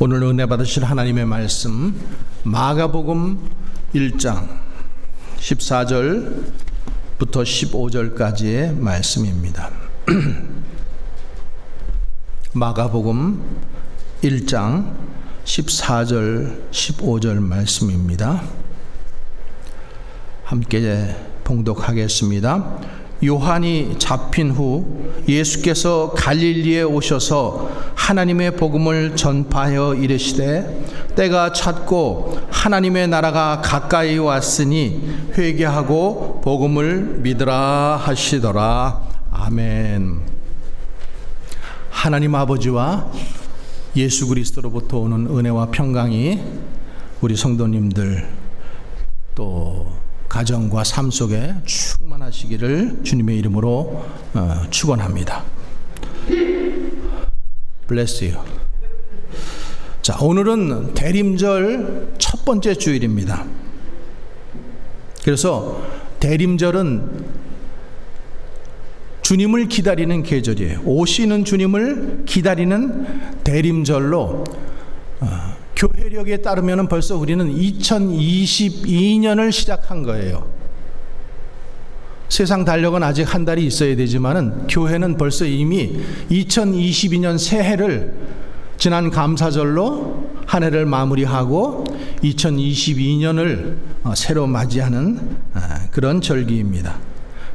오늘 은혜 받으실 하나님의 말씀 마가복음 1장 14절부터 15절까지의 말씀입니다. 마가복음 1장 14절 15절 말씀입니다. 함께 봉독하겠습니다. 요한이 잡힌 후 예수께서 갈릴리에 오셔서 하나님의 복음을 전파하여 이르시되 때가 찼고 하나님의 나라가 가까이 왔으니 회개하고 복음을 믿으라 하시더라. 아멘. 하나님 아버지와 예수 그리스도로부터 오는 은혜와 평강이 우리 성도님들 또 가정과 삶 속에 충만하시기를 주님의 이름으로 축원합니다. Bless you. 자, 오늘은 대림절 첫 번째 주일입니다. 그래서 대림절은 주님을 기다리는 계절이에요. 오시는 주님을 기다리는 대림절로 교회력에 따르면 벌써 우리는 2022년을 시작한 거예요. 세상 달력은 아직 한 달이 있어야 되지만은 교회는 벌써 이미 2022년 새해를 지난 감사절로 한 해를 마무리하고 2022년을 새로 맞이하는 그런 절기입니다.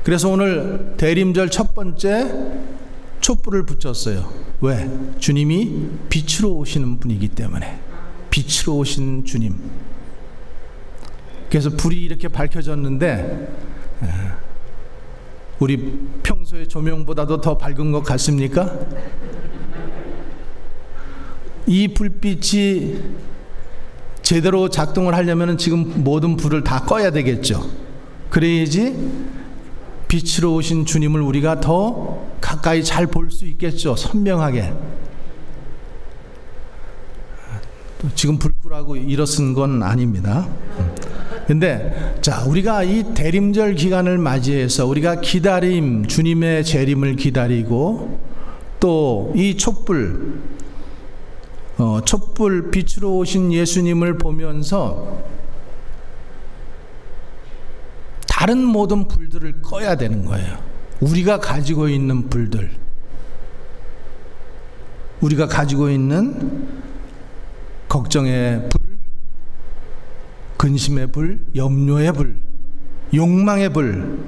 그래서 오늘 대림절 첫 번째 촛불을 붙였어요. 왜? 주님이 빛으로 오시는 분이기 때문에. 빛으로 오신 주님. 그래서 불이 이렇게 밝혀졌는데 우리 평소의 조명보다도 더 밝은 것 같습니까? 이 불빛이 제대로 작동을 하려면 지금 모든 불을 다 꺼야 되겠죠. 그래야지 빛으로 오신 주님을 우리가 더 가까이 잘 볼 수 있겠죠. 선명하게. 지금 불 끄라고 일어선 건 아닙니다. 근데 자, 우리가 이 대림절 기간을 맞이해서 우리가 기다림, 주님의 재림을 기다리고 또 이 촛불 빛으로 오신 예수님을 보면서 다른 모든 불들을 꺼야 되는 거예요. 우리가 가지고 있는 불들, 우리가 가지고 있는 걱정의 불, 근심의 불, 염려의 불, 욕망의 불,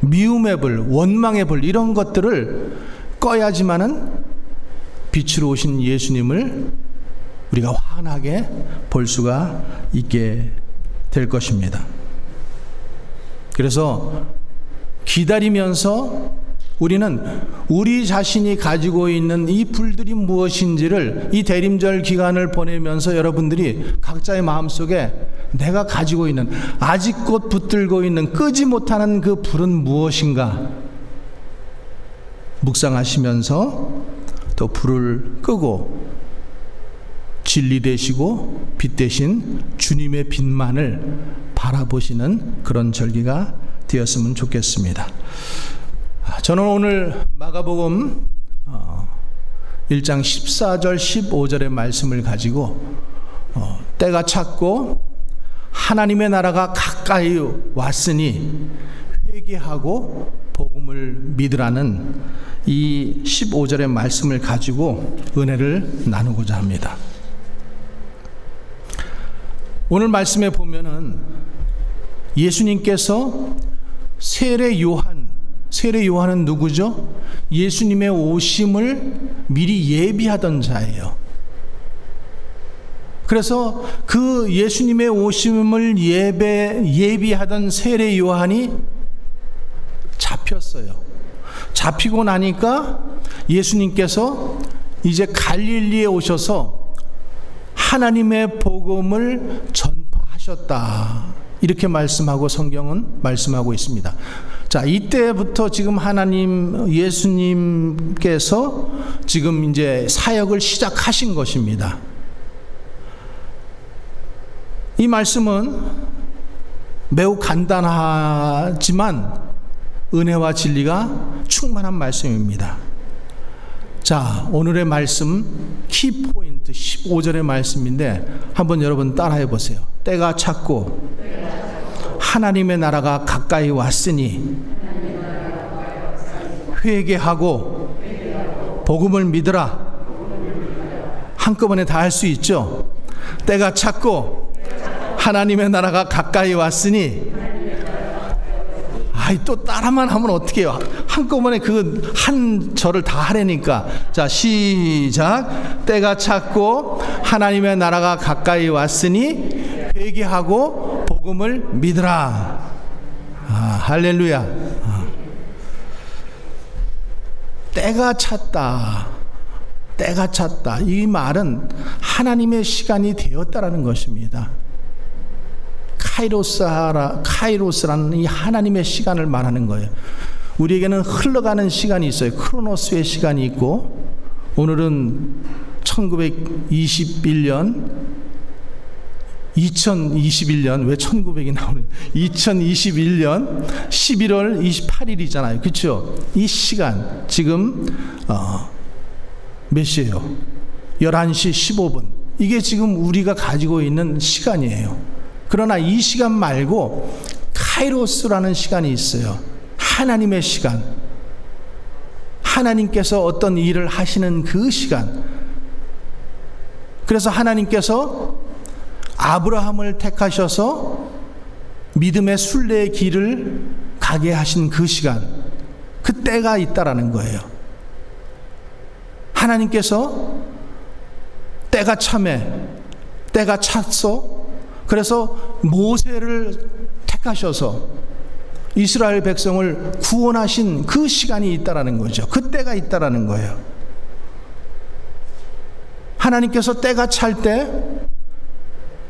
미움의 불, 원망의 불, 이런 것들을 꺼야지만은 빛으로 오신 예수님을 우리가 환하게 볼 수가 있게 될 것입니다. 그래서 기다리면서 우리는 우리 자신이 가지고 있는 이 불들이 무엇인지를 이 대림절 기간을 보내면서 여러분들이 각자의 마음속에 내가 가지고 있는 아직 곧 붙들고 있는 끄지 못하는 그 불은 무엇인가 묵상하시면서 또 불을 끄고 진리 되시고 빛 대신 주님의 빛만을 바라보시는 그런 절기가 되었으면 좋겠습니다. 저는 오늘 마가복음 1장 14절 15절의 말씀을 가지고 때가 찼고 하나님의 나라가 가까이 왔으니 회개하고 복음을 믿으라는 이 15절의 말씀을 가지고 은혜를 나누고자 합니다. 오늘 말씀에 보면은 예수님께서 세례 요한은 누구죠? 예수님의 오심을 미리 예비하던 자예요. 그래서 그 예수님의 오심을 예비하던 세례 요한이 잡혔어요. 잡히고 나니까 예수님께서 이제 갈릴리에 오셔서 하나님의 복음을 전파하셨다. 이렇게 말씀하고 성경은 말씀하고 있습니다. 자, 이때부터 지금 예수님께서 지금 이제 사역을 시작하신 것입니다. 이 말씀은 매우 간단하지만 은혜와 진리가 충만한 말씀입니다. 자, 오늘의 말씀 키포인트 15절부터 15절의 말씀인데 한번 여러분 따라해 보세요. 때가 찼고 하나님의 나라가 가까이 왔으니 회개하고 복음을 믿으라. 한꺼번에 다 할 수 있죠. 때가 찼고 하나님의 나라가 가까이 왔으니. 아이, 또 따라만 하면 어떻게 해요? 한꺼번에 그 한 절을 다 하라니까. 자, 시작. 때가 찼고 하나님의 나라가 가까이 왔으니 회개하고 복음을 믿으라. 할렐루야. 때가 찼다. 때가 찼다. 이 말은 하나님의 시간이 되었다라는 것입니다. 카이로스라는 이 하나님의 시간을 말하는 거예요. 우리에게는 흘러가는 시간이 있어요. 크로노스의 시간이 있고, 오늘은 1921년 2021년 왜 1900이 나오는 2021년 11월 28일이잖아요. 그렇죠? 이 시간 지금 몇 시예요? 11시 15분. 이게 지금 우리가 가지고 있는 시간이에요. 그러나 이 시간 말고 카이로스라는 시간이 있어요. 하나님의 시간. 하나님께서 어떤 일을 하시는 그 시간. 그래서 하나님께서 아브라함을 택하셔서 믿음의 순례의 길을 가게 하신 그 시간, 그 때가 있다라는 거예요. 하나님께서 때가 참에, 때가 찼어. 그래서 모세를 택하셔서 이스라엘 백성을 구원하신 그 시간이 있다라는 거죠. 그 때가 있다라는 거예요. 하나님께서 때가 찰 때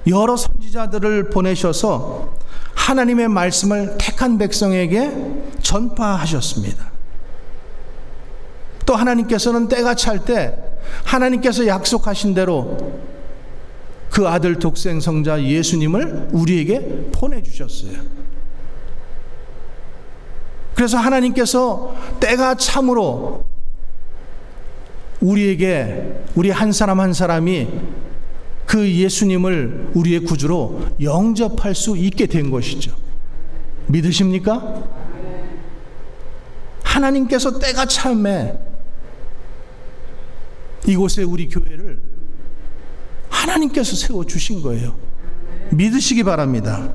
여러 선지자들을 보내셔서 하나님의 말씀을 택한 백성에게 전파하셨습니다. 또 하나님께서는 때가 찰 때 하나님께서 약속하신 대로 그 아들 독생 성자 예수님을 우리에게 보내주셨어요. 그래서 하나님께서 때가 참으로 우리에게, 우리 한 사람 한 사람이 그 예수님을 우리의 구주로 영접할 수 있게 된 것이죠. 믿으십니까? 하나님께서 때가 참에 이곳에 우리 교회를 하나님께서 세워주신 거예요. 믿으시기 바랍니다.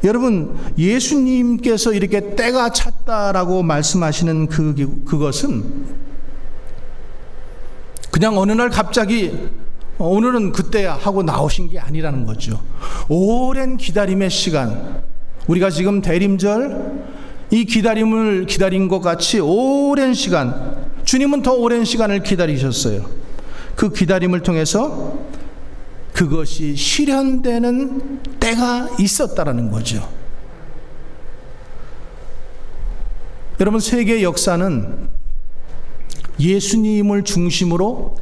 여러분, 예수님께서 이렇게 때가 찼다라고 말씀하시는 그것은 그냥 어느 날 갑자기 오늘은 그때야 하고 나오신 게 아니라는 거죠. 오랜 기다림의 시간, 우리가 지금 대림절 이 기다림을 기다린 것 같이 오랜 시간, 주님은 더 오랜 시간을 기다리셨어요. 그 기다림을 통해서 그것이 실현되는 때가 있었다라는 거죠. 여러분, 세계 역사는 예수님을 중심으로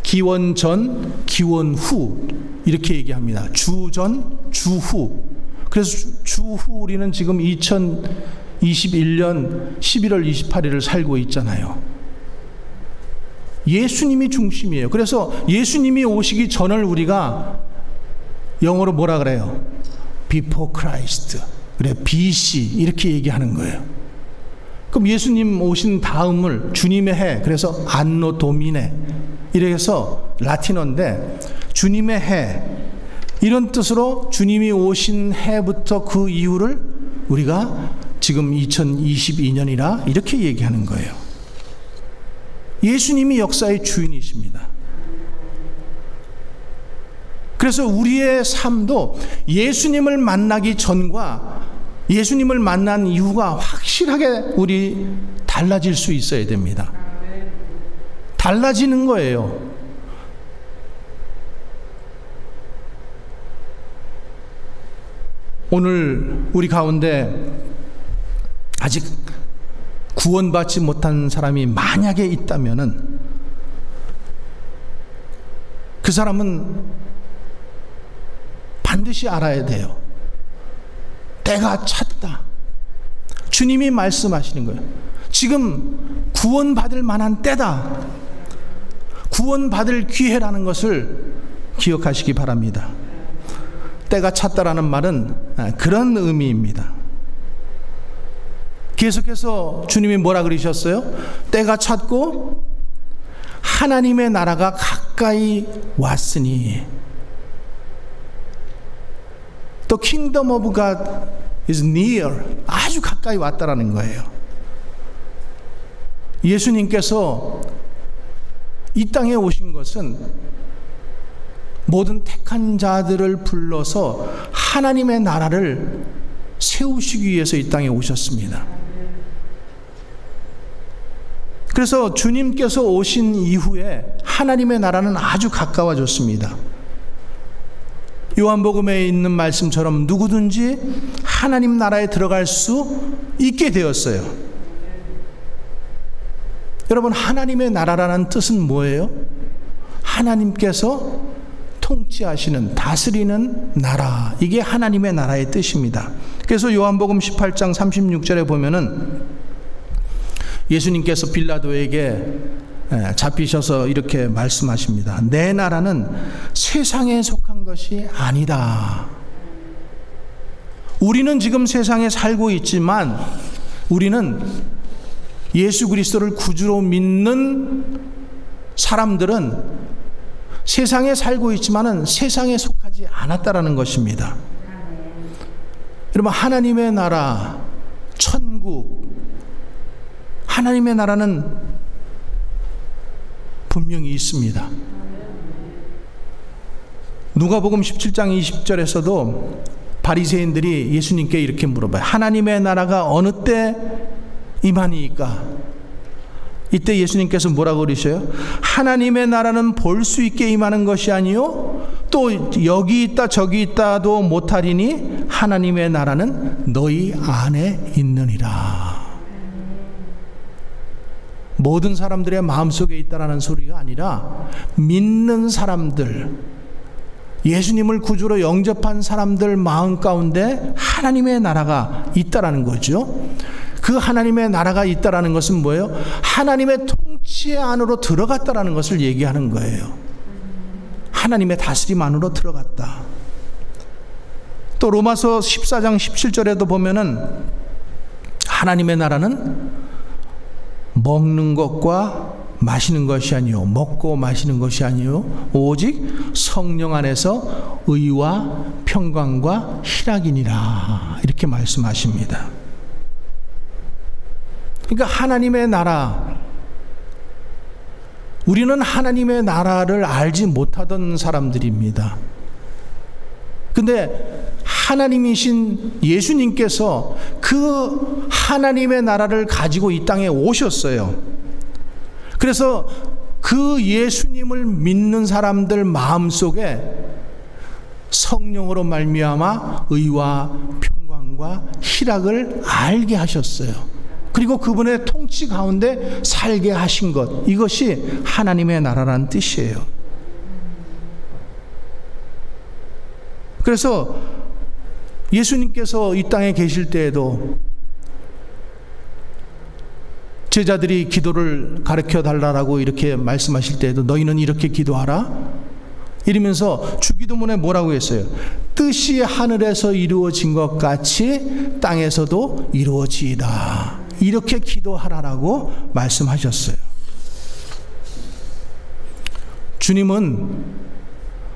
기원 전, 기원 후 이렇게 얘기합니다. 주 전, 주 후. 그래서 주 후 우리는 지금 2021년 11월 28일을 살고 있잖아요. 예수님이 중심이에요. 그래서 예수님이 오시기 전을 우리가 영어로 뭐라 그래요? Before Christ. 그래, BC 이렇게 얘기하는 거예요. 그럼 예수님 오신 다음을 주님의 해, 그래서 안노 도미네 이래서 라틴어인데 주님의 해 이런 뜻으로 주님이 오신 해부터 그 이후를 우리가 지금 2022년이라 이렇게 얘기하는 거예요. 예수님이 역사의 주인이십니다. 그래서 우리의 삶도 예수님을 만나기 전과 예수님을 만난 이후가 확실하게 우리 달라질 수 있어야 됩니다. 달라지는 거예요. 오늘 우리 가운데 아직 구원받지 못한 사람이 만약에 있다면은 그 사람은 반드시 알아야 돼요. 때가 찼다. 주님이 말씀하시는 거예요. 지금 구원받을 만한 때다. 구원받을 기회라는 것을 기억하시기 바랍니다. 때가 찼다라는 말은 그런 의미입니다. 계속해서 주님이 뭐라 그러셨어요? 때가 찼고 하나님의 나라가 가까이 왔으니, The kingdom of God is near. 아주 가까이 왔다라는 거예요. 예수님께서 이 땅에 오신 것은 모든 택한 자들을 불러서 하나님의 나라를 세우시기 위해서 이 땅에 오셨습니다. 그래서 주님께서 오신 이후에 하나님의 나라는 아주 가까워졌습니다. 요한복음에 있는 말씀처럼 누구든지 하나님 나라에 들어갈 수 있게 되었어요. 여러분, 하나님의 나라라는 뜻은 뭐예요? 하나님께서 통치하시는, 다스리는 나라, 이게 하나님의 나라의 뜻입니다. 그래서 요한복음 18장 36절에 보면은 예수님께서 빌라도에게 잡히셔서 이렇게 말씀하십니다. 내 나라는 세상에 속한 것이 아니다. 우리는 지금 세상에 살고 있지만 우리는 예수 그리스도를 구주로 믿는 사람들은 세상에 살고 있지만은 세상에 속하지 않았다라는 것입니다. 여러분, 하나님의 나라, 천국, 하나님의 나라는 분명히 있습니다. 누가복음 17장 20절에서도 바리새인들이 예수님께 이렇게 물어봐요. 하나님의 나라가 어느 때 임하니까? 이때 예수님께서 뭐라고 그러셔요? 하나님의 나라는 볼 수 있게 임하는 것이 아니요 또 여기 있다 저기 있다도 못하리니 하나님의 나라는 너희 안에 있느니라. 모든 사람들의 마음속에 있다라는 소리가 아니라 믿는 사람들, 예수님을 구주로 영접한 사람들 마음 가운데 하나님의 나라가 있다라는 거죠. 그 하나님의 나라가 있다라는 것은 뭐예요? 하나님의 통치 안으로 들어갔다라는 것을 얘기하는 거예요. 하나님의 다스림 안으로 들어갔다. 또 로마서 14장 17절에도 보면은 하나님의 나라는 먹는 것과 마시는 것이 아니요, 먹고 마시는 것이 아니요, 오직 성령 안에서 의와 평강과 희락이니라, 이렇게 말씀하십니다. 그러니까 하나님의 나라, 우리는 하나님의 나라를 알지 못하던 사람들입니다. 근데 하나님이신 예수님께서 그 하나님의 나라를 가지고 이 땅에 오셨어요. 그래서 그 예수님을 믿는 사람들 마음속에 성령으로 말미암아 의와 평강과 희락을 알게 하셨어요. 그리고 그분의 통치 가운데 살게 하신 것, 이것이 하나님의 나라라는 뜻이에요. 그래서 예수님께서 이 땅에 계실 때에도 제자들이 기도를 가르쳐 달라고 이렇게 말씀하실 때에도 너희는 이렇게 기도하라 이러면서 주기도문에 뭐라고 했어요? 뜻이 하늘에서 이루어진 것 같이 땅에서도 이루어지이다, 이렇게 기도하라라고 말씀하셨어요. 주님은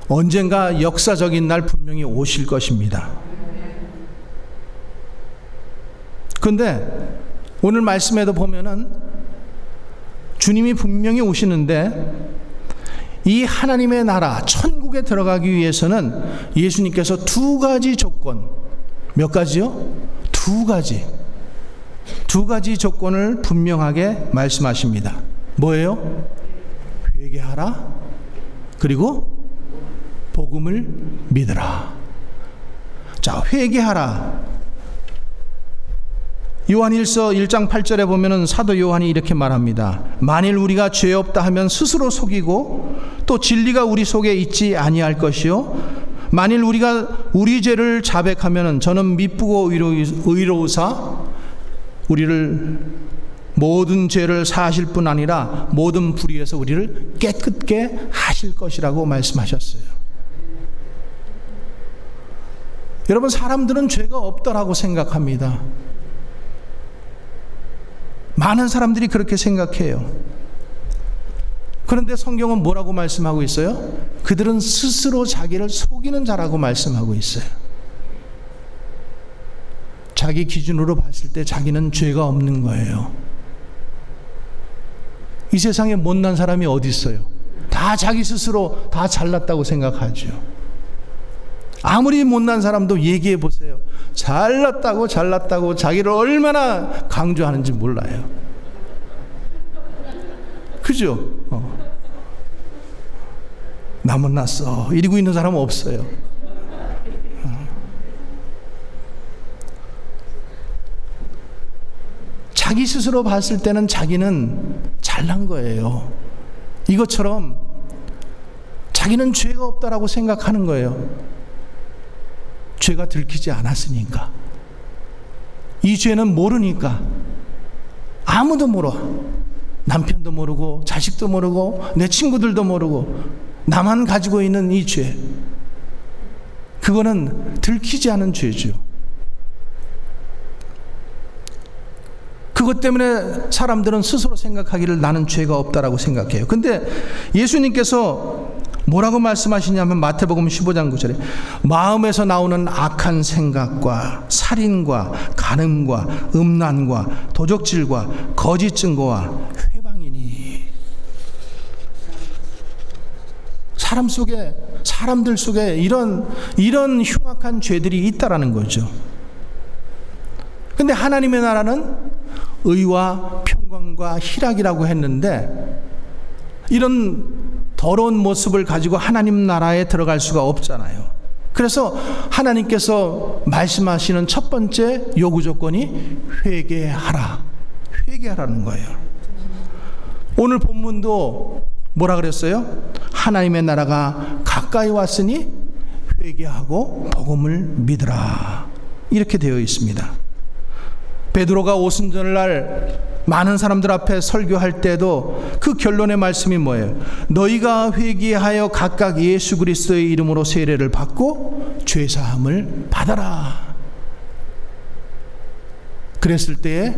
언젠가 역사적인 날 분명히 오실 것입니다. 그런데 오늘 말씀에도 보면은 주님이 분명히 오시는데 이 하나님의 나라 천국에 들어가기 위해서는 예수님께서 두 가지 조건, 몇 가지요? 두 가지 조건을 분명하게 말씀하십니다. 뭐예요? 회개하라, 그리고 복음을 믿으라. 자, 회개하라. 요한일서 1장 8절에 보면은 사도 요한이 이렇게 말합니다. 만일 우리가 죄 없다 하면 스스로 속이고 또 진리가 우리 속에 있지 아니할 것이요 만일 우리가 우리 죄를 자백하면은 저는 미쁘고 의로우사 우리를 모든 죄를 사하실 뿐 아니라 모든 불의에서 우리를 깨끗게 하실 것이라고 말씀하셨어요. 여러분, 사람들은 죄가 없다라고 생각합니다. 많은 사람들이 그렇게 생각해요. 그런데 성경은 뭐라고 말씀하고 있어요? 그들은 스스로 자기를 속이는 자라고 말씀하고 있어요. 자기 기준으로 봤을 때 자기는 죄가 없는 거예요. 이 세상에 못난 사람이 어디 있어요? 다 자기 스스로 다 잘났다고 생각하죠. 아무리 못난 사람도 얘기해 보세요. 잘났다고 자기를 얼마나 강조하는지 몰라요. 그죠? 나 못났어 이러고 있는 사람은 없어요. 자기 스스로 봤을 때는 자기는 잘난 거예요. 이것처럼 자기는 죄가 없다라고 생각하는 거예요. 죄가 들키지 않았으니까. 이 죄는 모르니까. 아무도 몰라. 남편도 모르고 자식도 모르고 내 친구들도 모르고 나만 가지고 있는 이 죄, 그거는 들키지 않은 죄죠. 그것 때문에 사람들은 스스로 생각하기를 나는 죄가 없다라고 생각해요. 근데 예수님께서 뭐라고 말씀하시냐면 마태복음 15장 9절에 마음에서 나오는 악한 생각과 살인과 간음과 음란과 도적질과 거짓 증거와 회방이니. 사람들 속에 이런 흉악한 죄들이 있다라는 거죠. 근데 하나님의 나라는 의와 평강과 희락이라고 했는데 이런 더러운 모습을 가지고 하나님 나라에 들어갈 수가 없잖아요. 그래서 하나님께서 말씀하시는 첫 번째 요구 조건이 회개하라는 거예요. 오늘 본문도 뭐라 그랬어요? 하나님의 나라가 가까이 왔으니 회개하고 복음을 믿으라, 이렇게 되어 있습니다. 베드로가 오순절날 많은 사람들 앞에 설교할 때도 그 결론의 말씀이 뭐예요? 너희가 회개하여 각각 예수 그리스도의 이름으로 세례를 받고 죄사함을 받아라. 그랬을 때에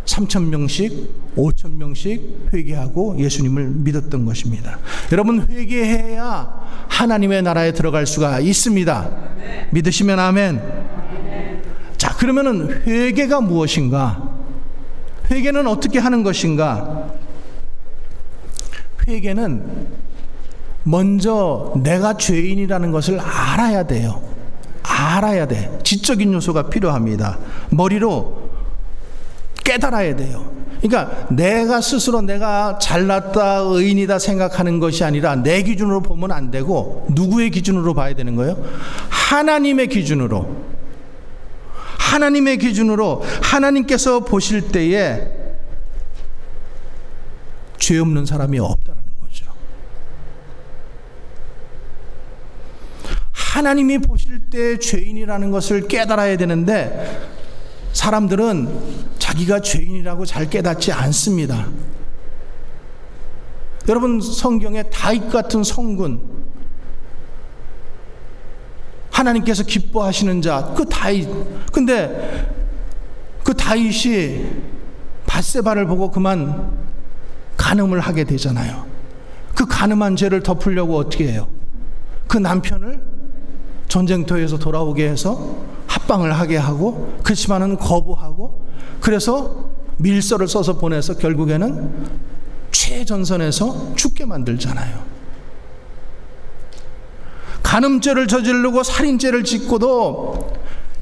3,000명씩 5,000명씩 회개하고 예수님을 믿었던 것입니다. 여러분, 회개해야 하나님의 나라에 들어갈 수가 있습니다. 믿으시면 아멘. 자, 그러면은 회개가 무엇인가? 회개는 어떻게 하는 것인가? 회개는 먼저 내가 죄인이라는 것을 알아야 돼요. 알아야 돼. 지적인 요소가 필요합니다. 머리로 깨달아야 돼요. 그러니까 내가 스스로 내가 잘났다, 의인이다 생각하는 것이 아니라 내 기준으로 보면 안 되고 누구의 기준으로 봐야 되는 거예요? 하나님의 기준으로. 하나님께서 보실 때에 죄 없는 사람이 없다는 거죠. 하나님이 보실 때 죄인이라는 것을 깨달아야 되는데 사람들은 자기가 죄인이라고 잘 깨닫지 않습니다. 여러분, 성경에 다윗 같은 성군, 하나님께서 기뻐하시는 자, 그 다윗. 근데 그 다윗이 밧세바를 보고 그만 간음을 하게 되잖아요. 그 간음한 죄를 덮으려고 어떻게 해요? 그 남편을 전쟁터에서 돌아오게 해서 합방을 하게 하고, 그렇지만은 거부하고, 그래서 밀서를 써서 보내서 결국에는 최전선에서 죽게 만들잖아요. 간음죄를 저지르고 살인죄를 짓고도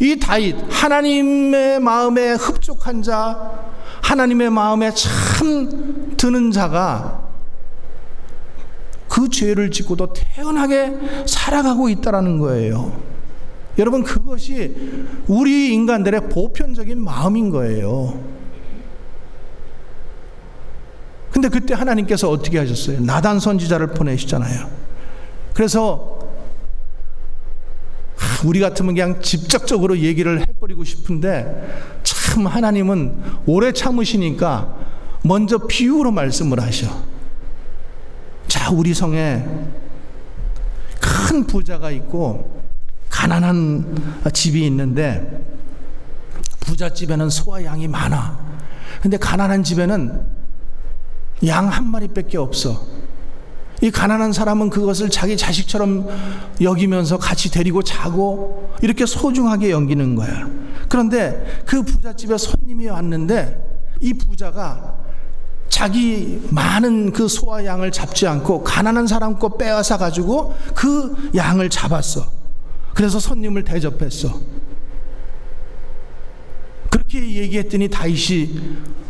이 다윗, 하나님의 마음에 흡족한 자, 하나님의 마음에 참 드는 자가 그 죄를 짓고도 태연하게 살아가고 있다는 거예요. 여러분, 그것이 우리 인간들의 보편적인 마음인 거예요. 근데 그때 하나님께서 어떻게 하셨어요? 나단 선지자를 보내시잖아요. 그래서 우리 같으면 그냥 직접적으로 얘기를 해버리고 싶은데 참 하나님은 오래 참으시니까 먼저 비유로 말씀을 하셔. 자, 우리 성에 큰 부자가 있고 가난한 집이 있는데, 부잣집에는 소와 양이 많아. 근데 가난한 집에는 양 한 마리밖에 없어. 이 가난한 사람은 그것을 자기 자식처럼 여기면서 같이 데리고 자고 이렇게 소중하게 여기는 거야. 그런데 그 부잣집에 손님이 왔는데, 이 부자가 자기 많은 그 소와 양을 잡지 않고 가난한 사람 거 빼앗아 가지고 그 양을 잡았어. 그래서 손님을 대접했어. 그렇게 얘기했더니 다윗이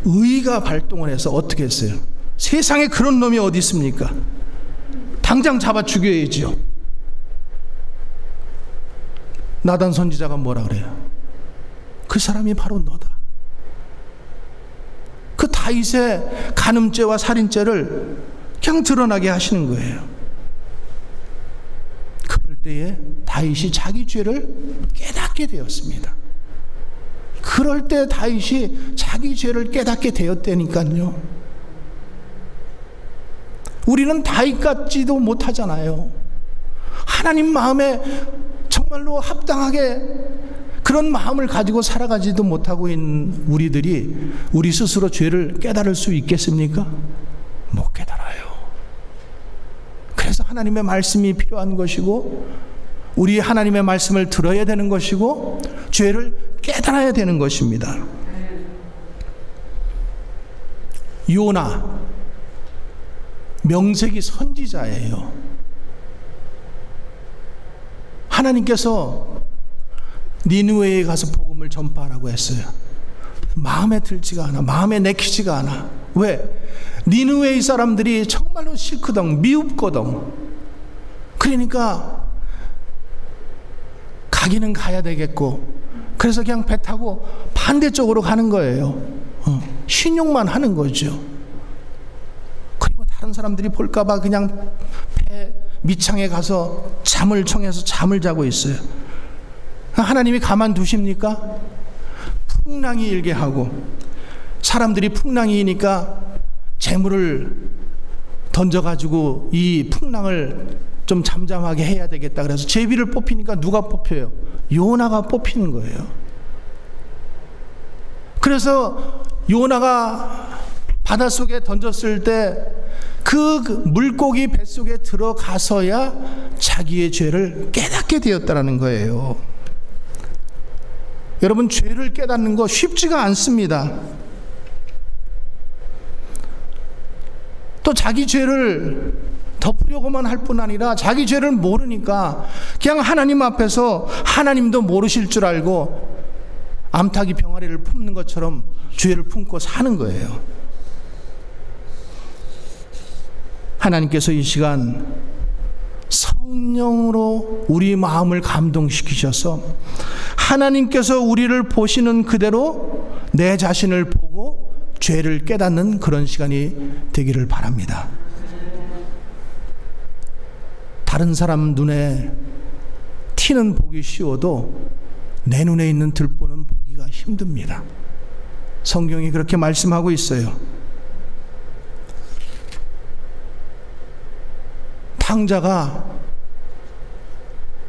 의가 발동을 해서 어떻게 했어요? 세상에 그런 놈이 어디 있습니까? 당장 잡아 죽여야지요. 나단 선지자가 뭐라 그래요? 그 사람이 바로 너다. 그 다윗의 간음죄와 살인죄를 그냥 드러나게 하시는 거예요. 그럴 때에 다윗이 자기 죄를 깨닫게 되었습니다. 그럴 때 다윗이 자기 죄를 깨닫게 되었다니까요. 우리는 다윗 같지도 못하잖아요. 하나님 마음에 정말로 합당하게 그런 마음을 가지고 살아가지도 못하고 있는 우리들이 우리 스스로 죄를 깨달을 수 있겠습니까? 못 깨달아요. 그래서 하나님의 말씀이 필요한 것이고, 우리 하나님의 말씀을 들어야 되는 것이고, 죄를 깨달아야 되는 것입니다. 요나, 명색이 선지자예요. 하나님께서 니느웨에 가서 복음을 전파하라고 했어요. 마음에 들지가 않아. 마음에 내키지가 않아. 왜? 니느웨 사람들이 정말로 싫거든. 미흡거든. 그러니까 가기는 가야 되겠고, 그래서 그냥 배 타고 반대쪽으로 가는 거예요. 신용만 하는 거죠. 그리고 다른 사람들이 볼까봐 그냥 배 밑창에 가서 잠을 청해서 잠을 자고 있어요. 하나님이 가만두십니까? 풍랑이 일게 하고, 사람들이 풍랑이니까 재물을 던져가지고 이 풍랑을 좀 잠잠하게 해야 되겠다 그래서 제비를 뽑히니까 누가 뽑혀요? 요나가 뽑히는 거예요. 그래서 요나가 바닷속에 던졌을 때 그 물고기 뱃속에 들어가서야 자기의 죄를 깨닫게 되었다는 거예요. 여러분, 죄를 깨닫는 거 쉽지가 않습니다. 또 자기 죄를 덮으려고만 할 뿐 아니라 자기 죄를 모르니까 그냥 하나님 앞에서 하나님도 모르실 줄 알고 암탉이 병아리를 품는 것처럼 죄를 품고 사는 거예요. 하나님께서 이 시간 성령으로 우리 마음을 감동시키셔서 하나님께서 우리를 보시는 그대로 내 자신을 보고 죄를 깨닫는 그런 시간이 되기를 바랍니다. 다른 사람 눈에 티는 보기 쉬워도 내 눈에 있는 들보는 보기가 힘듭니다. 성경이 그렇게 말씀하고 있어요. 탕자가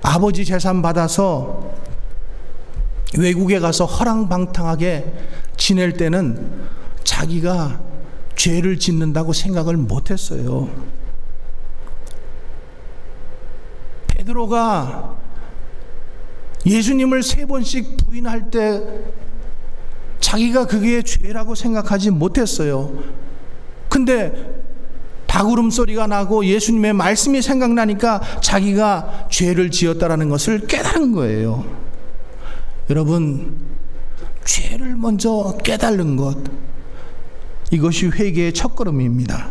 아버지 재산 받아서 외국에 가서 허랑방탕하게 지낼 때는 자기가 죄를 짓는다고 생각을 못했어요. 베드로가 예수님을 3번씩 부인할 때 자기가 그게 죄라고 생각하지 못했어요. 근데 닭울음 소리가 나고 예수님의 말씀이 생각나니까 자기가 죄를 지었다라는 것을 깨달은 거예요. 여러분, 죄를 먼저 깨달는 것, 이것이 회개의 첫걸음입니다.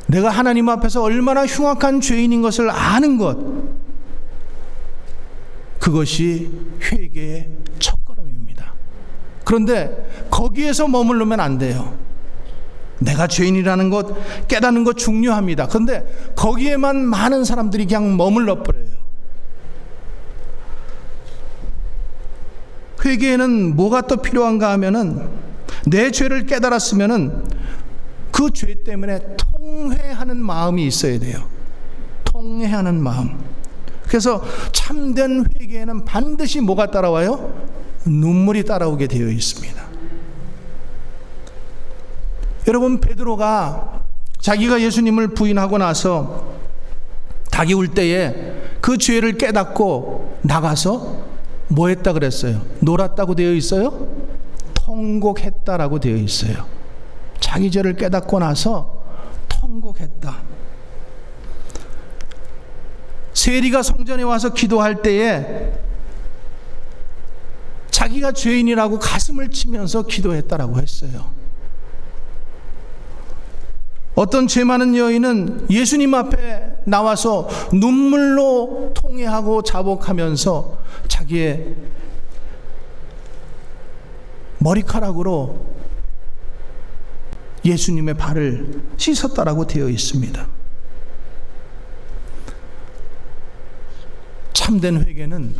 내가 하나님 앞에서 얼마나 흉악한 죄인인 것을 아는 것, 그것이 회개의 첫걸음입니다. 그런데 거기에서 머무르면 안 돼요. 내가 죄인이라는 것 깨닫는 것 중요합니다. 그런데 거기에만 많은 사람들이 그냥 머물러 버려요. 회개에는 뭐가 또 필요한가 하면은 내 죄를 깨달았으면은 그 죄 때문에 통회하는 마음이 있어야 돼요. 통회하는 마음. 그래서 참된 회개에는 반드시 뭐가 따라와요? 눈물이 따라오게 되어 있습니다. 여러분, 베드로가 자기가 예수님을 부인하고 나서 닭이 울 때에 그 죄를 깨닫고 나가서 뭐 했다 그랬어요? 놀았다고 되어 있어요? 통곡했다라고 되어 있어요. 자기 죄를 깨닫고 나서 통곡했다. 세리가 성전에 와서 기도할 때에 자기가 죄인이라고 가슴을 치면서 기도했다라고 했어요. 어떤 죄 많은 여인은 예수님 앞에 나와서 눈물로 통회하고 자복하면서 자기의 머리카락으로 예수님의 발을 씻었다라고 되어 있습니다. 참된 회개는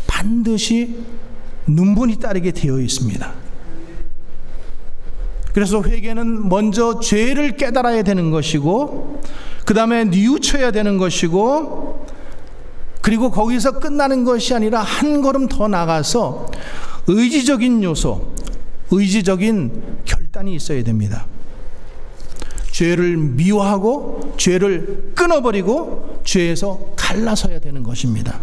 반드시 눈물이 따르게 되어 있습니다. 그래서 회개는 먼저 죄를 깨달아야 되는 것이고, 그 다음에 뉘우쳐야 되는 것이고, 그리고 거기서 끝나는 것이 아니라 한 걸음 더 나가서 의지적인 요소, 의지적인 결단이 있어야 됩니다. 죄를 미워하고 죄를 끊어버리고 죄에서 갈라서야 되는 것입니다.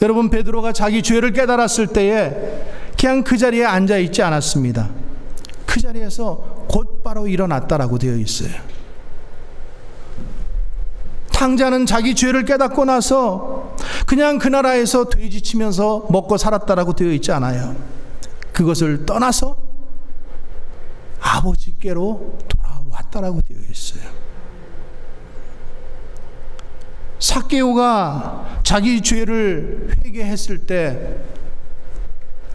여러분, 베드로가 자기 죄를 깨달았을 때에 그냥 그 자리에 앉아 있지 않았습니다. 그 자리에서 곧바로 일어났다라고 되어 있어요. 탕자는 자기 죄를 깨닫고 나서 그냥 그 나라에서 돼지치면서 먹고 살았다라고 되어 있지 않아요. 그것을 떠나서 아버지께로 돌아왔다라고 되어 있어요. 삭개오가 자기 죄를 회개했을 때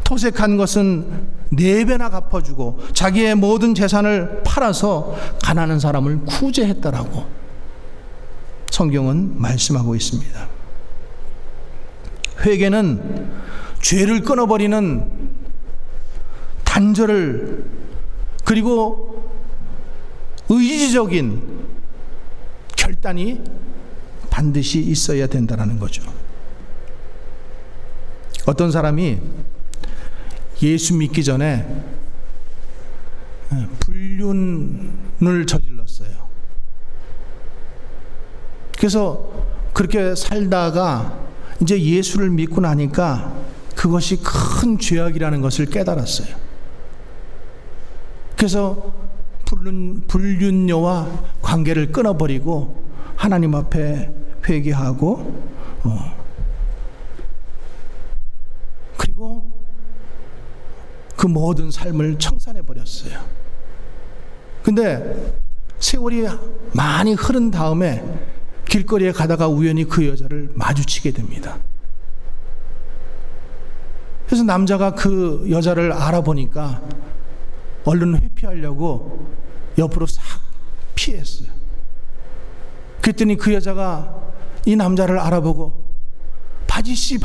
토색한 것은 4배나 갚아주고 자기의 모든 재산을 팔아서 가난한 사람을 구제했다라고 성경은 말씀하고 있습니다. 회개는 죄를 끊어버리는 단절을, 그리고 의지적인 결단이 반드시 있어야 된다는 거죠. 어떤 사람이 예수 믿기 전에 불륜을 저질렀어요. 그래서 그렇게 살다가 이제 예수를 믿고 나니까 그것이 큰 죄악이라는 것을 깨달았어요. 그래서 불륜녀와 관계를 끊어버리고 하나님 앞에 회개하고 그리고 그 모든 삶을 청산해 버렸어요. 근데 세월이 많이 흐른 다음에 길거리에 가다가 우연히 그 여자를 마주치게 됩니다. 그래서 남자가 그 여자를 알아보니까 얼른 회피하려고 옆으로 싹 피했어요. 그랬더니 그 여자가 이 남자를 알아보고 바지씨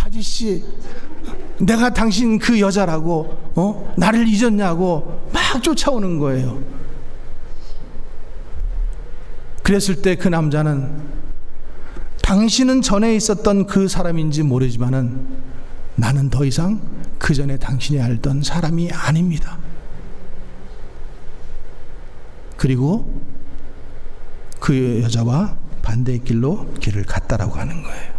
내가 당신 그 여자라고 나를 잊었냐고 막 쫓아오는 거예요. 그랬을 때 그 남자는 당신은 전에 있었던 그 사람인지 모르지만은 나는 더 이상 그 전에 당신이 알던 사람이 아닙니다. 그리고 그 여자와 반대의 길로 길을 갔다라고 하는 거예요.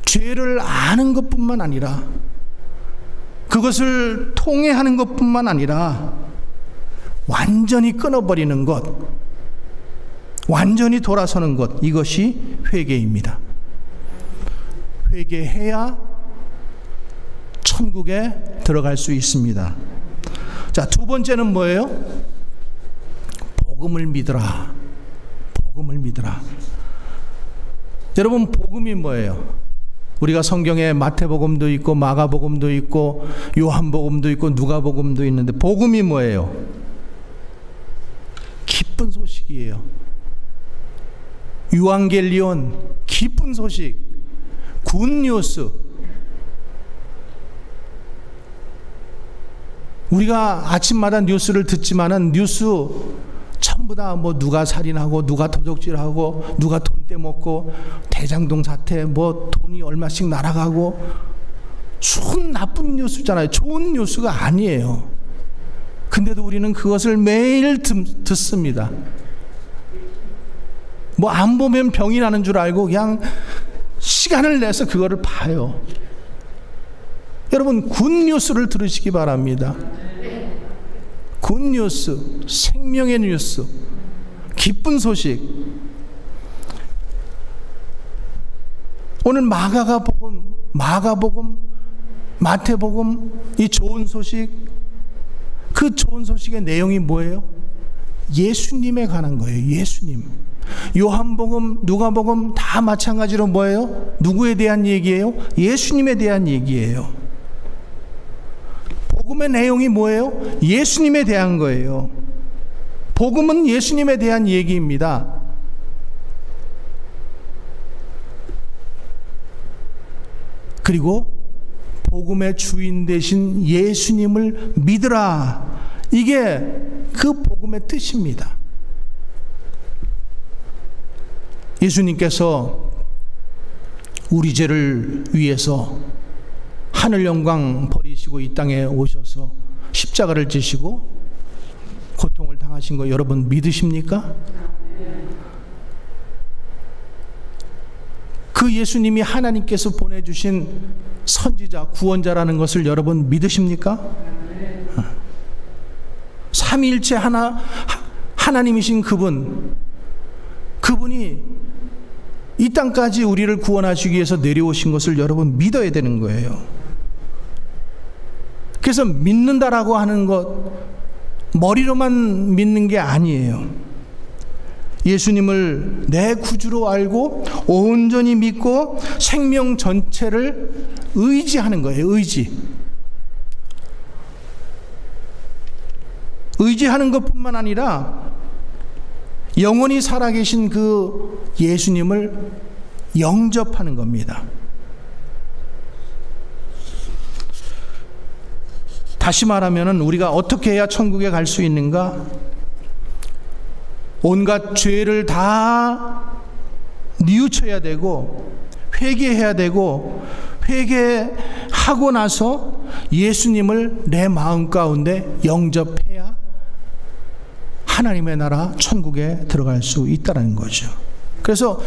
죄를 아는 것뿐만 아니라 그것을 통회하는 것뿐만 아니라 완전히 끊어버리는 것, 완전히 돌아서는 것, 이것이 회개입니다. 회개해야 천국에 들어갈 수 있습니다. 자, 두 번째는 뭐예요? 복음을 믿으라. 복음을 믿으라. 여러분, 복음이 뭐예요? 우리가 성경에 마태복음도 있고 마가복음도 있고 요한복음도 있고 누가복음도 있는데 복음이 뭐예요? 기쁜 소식이에요. 유앙겔리온, 기쁜 소식, 굿뉴스. 우리가 아침마다 뉴스를 듣지만은 뉴스 전부 다 뭐 누가 살인하고 누가 도적질하고 누가 돈 떼먹고 대장동 사태 뭐 돈이 얼마씩 날아가고 순 나쁜 뉴스잖아요. 좋은 뉴스가 아니에요. 근데도 우리는 그것을 매일 듣습니다. 뭐 안 보면 병이 나는 줄 알고 그냥 시간을 내서 그거를 봐요. 여러분 굿뉴스를 들으시기 바랍니다. 굿뉴스, 생명의 뉴스, 기쁜 소식. 오늘 마가복음, 마태복음 이 좋은 소식, 그 좋은 소식의 내용이 뭐예요? 예수님에 관한 거예요. 예수님. 요한복음, 누가복음 다 마찬가지로 뭐예요? 누구에 대한 얘기예요? 예수님에 대한 얘기예요. 복음의 내용이 뭐예요? 예수님에 대한 거예요. 복음은 예수님에 대한 얘기입니다. 그리고 복음의 주인 되신 예수님을 믿으라. 이게 그 복음의 뜻입니다. 예수님께서 우리 죄를 위해서 하늘 영광 버리시고 이 땅에 오셔서 십자가를 지시고 고통을 당하신 거 여러분 믿으십니까? 그 예수님이 하나님께서 보내주신 선지자, 구원자라는 것을 여러분 믿으십니까? 삼위일체 하나님이신 그분이 이 땅까지 우리를 구원하시기 위해서 내려오신 것을 여러분 믿어야 되는 거예요. 그래서 믿는다라고 하는 것 머리로만 믿는 게 아니에요. 예수님을 내 구주로 알고 온전히 믿고 생명 전체를 의지하는 거예요. 의지하는 것뿐만 아니라 영원히 살아계신 그 예수님을 영접하는 겁니다. 다시 말하면 우리가 어떻게 해야 천국에 갈 수 있는가? 온갖 죄를 다 뉘우쳐야 되고 회개해야 되고 회개하고 나서 예수님을 내 마음 가운데 영접해야 하나님의 나라 천국에 들어갈 수 있다는 거죠. 그래서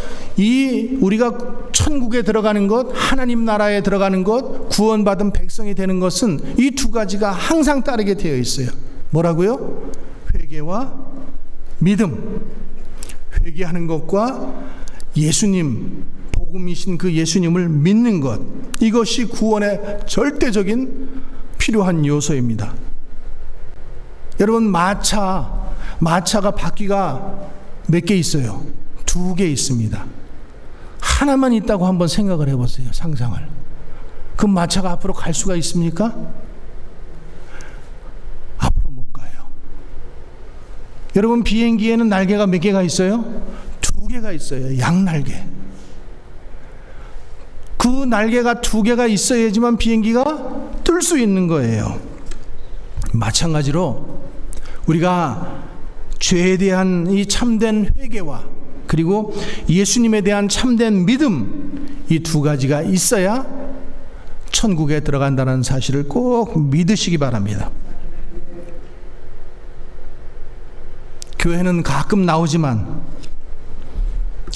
우리가 천국에 들어가는 것, 하나님 나라에 들어가는 것, 구원받은 백성이 되는 것은 이 두 가지가 항상 따르게 되어 있어요. 뭐라고요? 회개와 믿음. 회개하는 것과 예수님, 복음이신 그 예수님을 믿는 것, 이것이 구원의 절대적인 필요한 요소입니다. 여러분 마차가 바퀴가 몇 개 있어요? 2개 있습니다. 하나만 있다고 한번 생각을 해보세요. 상상을. 그 마차가 앞으로 갈 수가 있습니까? 앞으로 못 가요. 여러분 비행기에는 날개가 몇 개가 있어요? 2개가 있어요. 양날개. 그 날개가 2개가 있어야지만 비행기가 뜰 수 있는 거예요. 마찬가지로 우리가 죄에 대한 이 참된 회개와 그리고 예수님에 대한 참된 믿음, 이 2가지가 있어야 천국에 들어간다는 사실을 꼭 믿으시기 바랍니다. 교회는 가끔 나오지만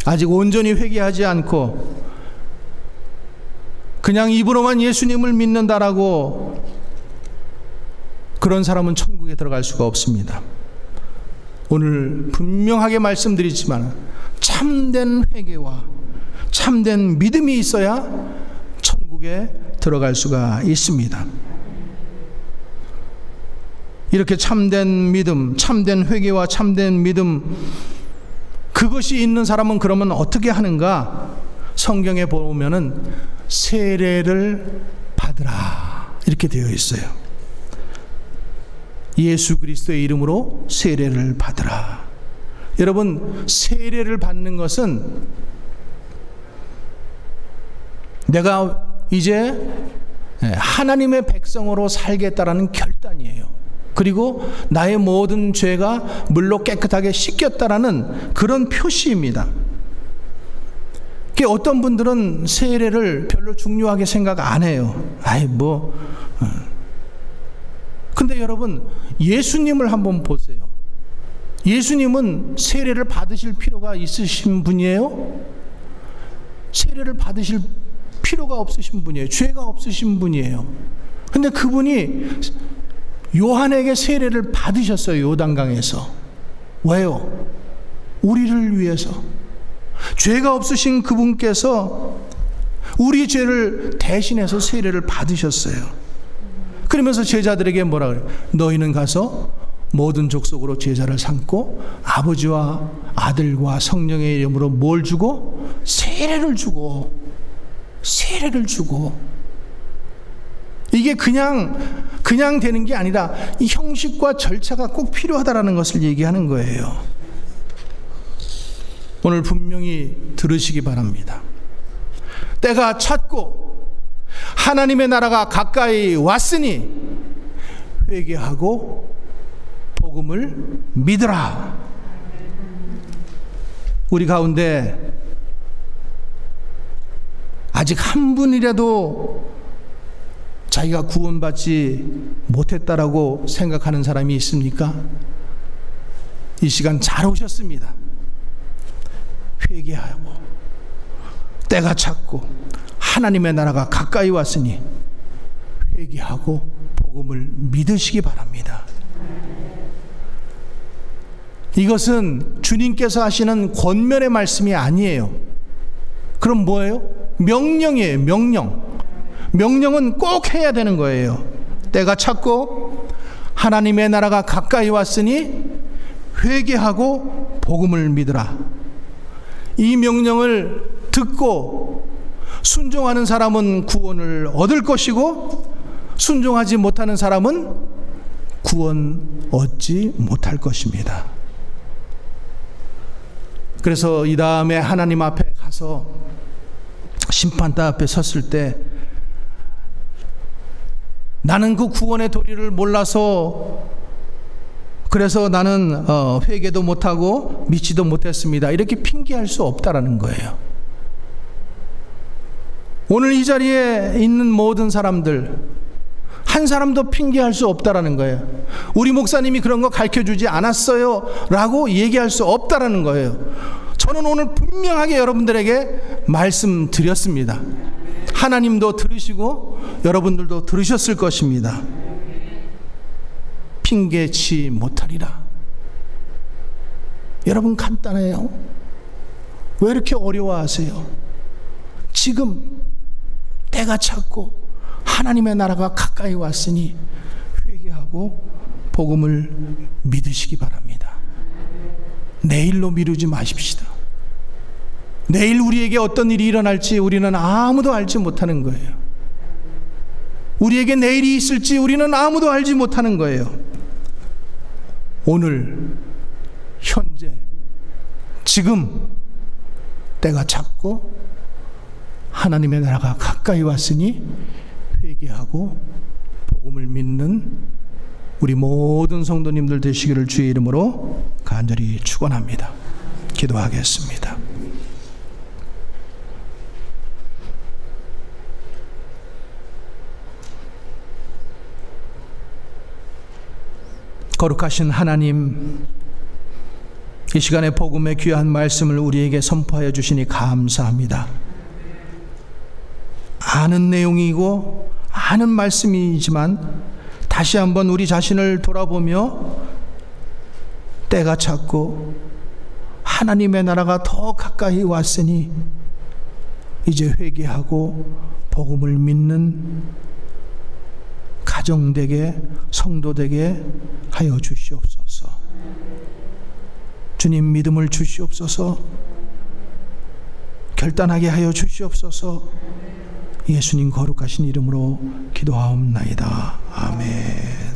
아직 온전히 회개하지 않고 그냥 입으로만 예수님을 믿는다라고 그런 사람은 천국에 들어갈 수가 없습니다. 오늘 분명하게 말씀드리지만 참된 회개와 참된 믿음이 있어야 천국에 들어갈 수가 있습니다. 이렇게 참된 믿음, 참된 회개와 참된 믿음, 그것이 있는 사람은 그러면 어떻게 하는가? 성경에 보면은 세례를 받으라 이렇게 되어 있어요. 예수 그리스도의 이름으로 세례를 받으라. 여러분 세례를 받는 것은 내가 이제 하나님의 백성으로 살겠다라는 결단이에요. 그리고 나의 모든 죄가 물로 깨끗하게 씻겼다라는 그런 표시입니다. 어떤 분들은 세례를 별로 중요하게 생각 안 해요. 근데 여러분, 예수님을 한번 보세요. 예수님은 세례를 받으실 필요가 있으신 분이에요? 세례를 받으실 필요가 없으신 분이에요. 죄가 없으신 분이에요. 근데 그분이 요한에게 세례를 받으셨어요. 요단강에서. 왜요? 우리를 위해서. 죄가 없으신 그분께서 우리 죄를 대신해서 세례를 받으셨어요. 그러면서 제자들에게 뭐라 그래요? 너희는 가서 모든 족속으로 제자를 삼고 아버지와 아들과 성령의 이름으로 뭘 주고? 세례를 주고. 이게 그냥 되는 게 아니라 이 형식과 절차가 꼭 필요하다라는 것을 얘기하는 거예요. 오늘 분명히 들으시기 바랍니다. 때가 찼고 하나님의 나라가 가까이 왔으니 회개하고 복음을 믿으라. 우리 가운데 아직 한 분이라도 자기가 구원받지 못했다라고 생각하는 사람이 있습니까? 이 시간 잘 오셨습니다. 회개하고 때가 찼고 하나님의 나라가 가까이 왔으니 회개하고 복음을 믿으시기 바랍니다. 이것은 주님께서 하시는 권면의 말씀이 아니에요. 그럼 뭐예요? 명령이에요. 명령은 꼭 해야 되는 거예요. 때가 찼고 하나님의 나라가 가까이 왔으니 회개하고 복음을 믿으라. 이 명령을 듣고 순종하는 사람은 구원을 얻을 것이고 순종하지 못하는 사람은 구원 얻지 못할 것입니다. 그래서 이 다음에 하나님 앞에 가서 심판대 앞에 섰을 때 나는 그 구원의 도리를 몰라서 그래서 나는 회개도 못하고 믿지도 못했습니다. 이렇게 핑계할 수 없다라는 거예요. 오늘 이 자리에 있는 모든 사람들 한 사람도 핑계할 수 없다라는 거예요. 우리 목사님이 그런 거 가르쳐주지 않았어요 라고 얘기할 수 없다라는 거예요. 저는 오늘 분명하게 여러분들에게 말씀드렸습니다. 하나님도 들으시고 여러분들도 들으셨을 것입니다. 핑계치 못하리라. 여러분 간단해요. 왜 이렇게 어려워하세요? 지금 때가 찼고 하나님의 나라가 가까이 왔으니 회개하고 복음을 믿으시기 바랍니다. 내일로 미루지 마십시다. 내일 우리에게 어떤 일이 일어날지 우리는 아무도 알지 못하는 거예요. 우리에게 내일이 있을지 우리는 아무도 알지 못하는 거예요. 오늘 현재 지금 때가 찼고 하나님의 나라가 가까이 왔으니 회개하고 복음을 믿는 우리 모든 성도님들 되시기를 주의 이름으로 간절히 축원합니다. 기도하겠습니다. 거룩하신 하나님, 이 시간에 복음의 귀한 말씀을 우리에게 선포하여 주시니 감사합니다. 아는 내용이고 아는 말씀이지만 다시 한번 우리 자신을 돌아보며 때가 찼고 하나님의 나라가 더 가까이 왔으니 이제 회개하고 복음을 믿는 가정되게 성도되게 하여 주시옵소서. 주님 믿음을 주시옵소서. 결단하게 하여 주시옵소서. 예수님 거룩하신 이름으로 기도하옵나이다. 아멘.